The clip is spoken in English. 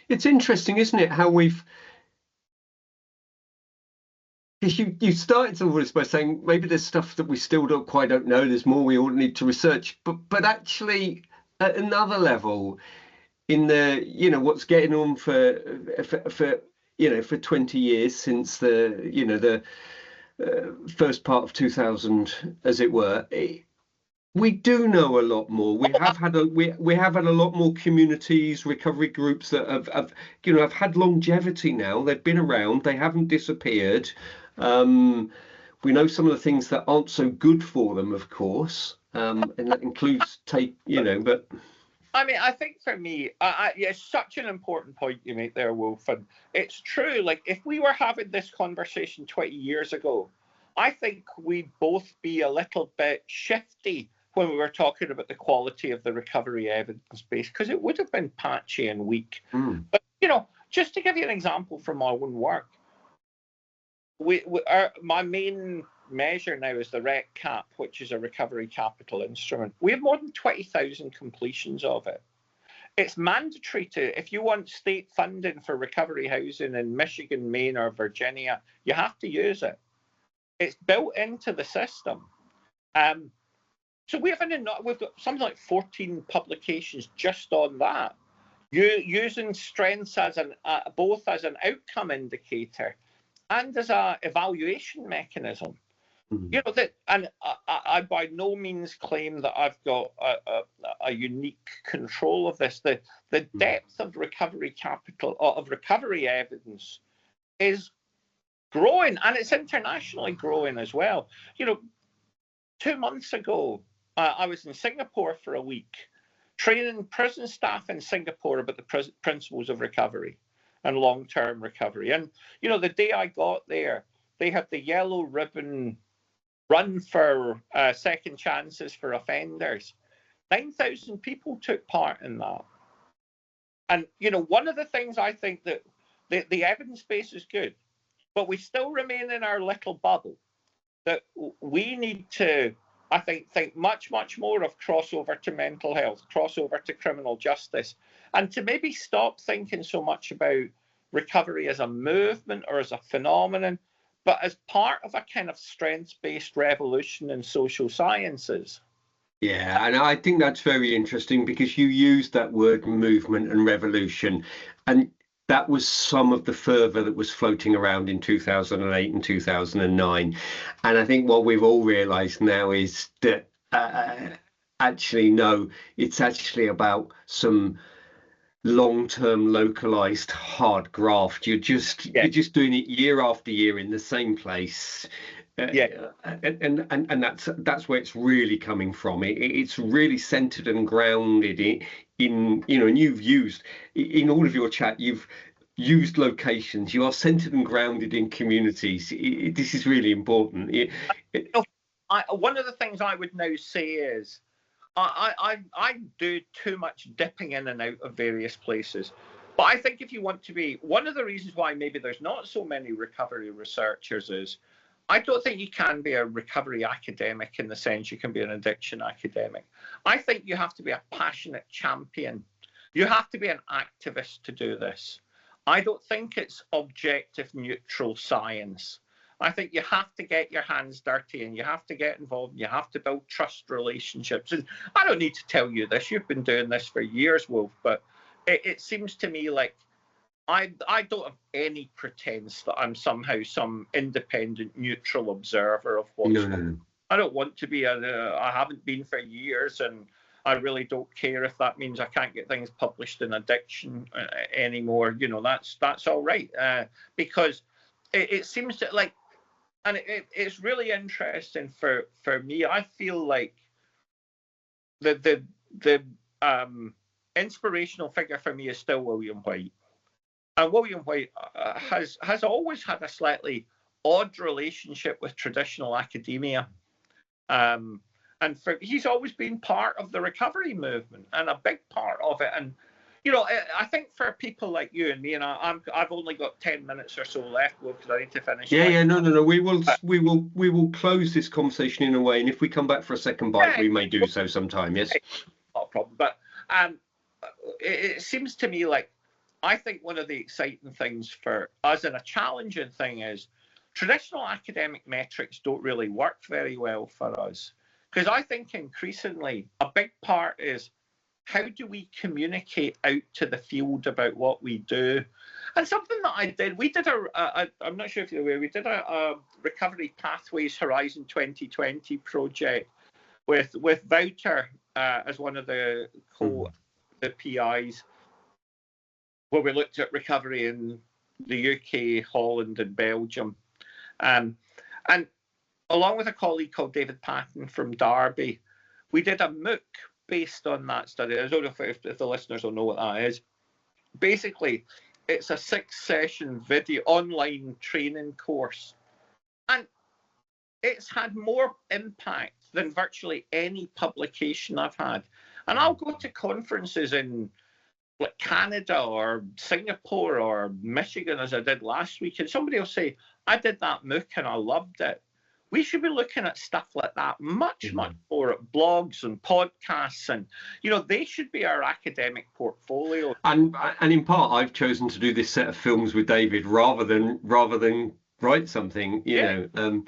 It's interesting, isn't it, how we've, because you started all this by saying maybe there's stuff that we still don't know. There's more we all need to research, but actually at another level, in the what's getting on for for 20 years since the first part of 2000, as it were. We do know a lot more. We have had a lot more communities, recovery groups that have had longevity now. They've been around. They haven't disappeared. We know some of the things that aren't so good for them, of course, and that includes but. I mean, I think for me, it's such an important point you make there, Wulf. And it's true. Like, if we were having this conversation 20 years ago, I think we'd both be a little bit shifty when we were talking about the quality of the recovery evidence base, because it would have been patchy and weak. But, just to give you an example from my own work, my main measure now is the REC cap, which is a recovery capital instrument. We have more than 20,000 completions of it. It's mandatory if you want state funding for recovery housing in Michigan, Maine, or Virginia, you have to use it. It's built into the system. So we've got something like 14 publications just on that, using strengths as both as an outcome indicator and as an evaluation mechanism. And I by no means claim that I've got a unique control of this. The depth of recovery capital, of recovery evidence, is growing, and it's internationally growing as well. 2 months ago, I was in Singapore for a week, training prison staff in Singapore about the principles of recovery and long-term recovery. And, the day I got there, they had the yellow ribbon run for second chances for offenders. 9,000 people took part in that. And, one of the things I think that the evidence base is good, but we still remain in our little bubble, that we need to, I think much, much more of crossover to mental health, crossover to criminal justice, and to maybe stop thinking so much about recovery as a movement or as a phenomenon, but as part of a kind of strengths-based revolution in social sciences. Yeah, and I think that's very interesting, because you used that word movement and revolution, and that was some of the fervor that was floating around in 2008 and 2009. And I think what we've all realized now is that actually, no, it's actually about some long-term localized hard graft. You're just doing it year after year in the same place. And that's where it's really coming from. It's really centered and grounded in and you've used in all of your chat, you've used locations. You are centered and grounded in communities. This is really important. One of the things I would now say is I do too much dipping in and out of various places. But I think if you want to be, one of the reasons why maybe there's not so many recovery researchers is, I don't think you can be a recovery academic in the sense you can be an addiction academic. I think you have to be a passionate champion. You have to be an activist to do this. I don't think it's objective, neutral science. I think you have to get your hands dirty and you have to get involved. And you have to build trust relationships. And I don't need to tell you this. You've been doing this for years, Wulf, but it seems to me like I don't have any pretense that I'm somehow some independent, neutral observer of what's going on. I don't want to be. I haven't been for years, and I really don't care if that means I can't get things published in Addiction anymore. That's all right, because it seems to like, and it's really interesting for me. I feel like the inspirational figure for me is still William White. And William White has always had a slightly odd relationship with traditional academia. And he's always been part of the recovery movement and a big part of it. And, I think for people like you and me, and I've only got 10 minutes or so left because I need to finish. No. We will close this conversation in a way. And if we come back for a second bite, we may do so sometime. Yes. Not a problem. But it seems to me like I think one of the exciting things for us and a challenging thing is traditional academic metrics don't really work very well for us. Because I think increasingly a big part is how do we communicate out to the field about what we do? And something that I did, we did I'm not sure if you're aware, we did a Recovery Pathways Horizon 2020 project with Wouter as one of the the PIs, where we looked at recovery in the UK, Holland, and Belgium. And along with a colleague called David Patton from Derby, we did a MOOC based on that study. I don't know if the listeners will know what that is. Basically, it's a 6-session video online training course. And it's had more impact than virtually any publication I've had. And I'll go to conferences in like Canada or Singapore or Michigan, as I did last week, and somebody will say, I did that MOOC and I loved it. We should be looking at stuff like that much more, at blogs and podcasts, and they should be our academic portfolio. And in part, I've chosen to do this set of films with David rather than write something. You know,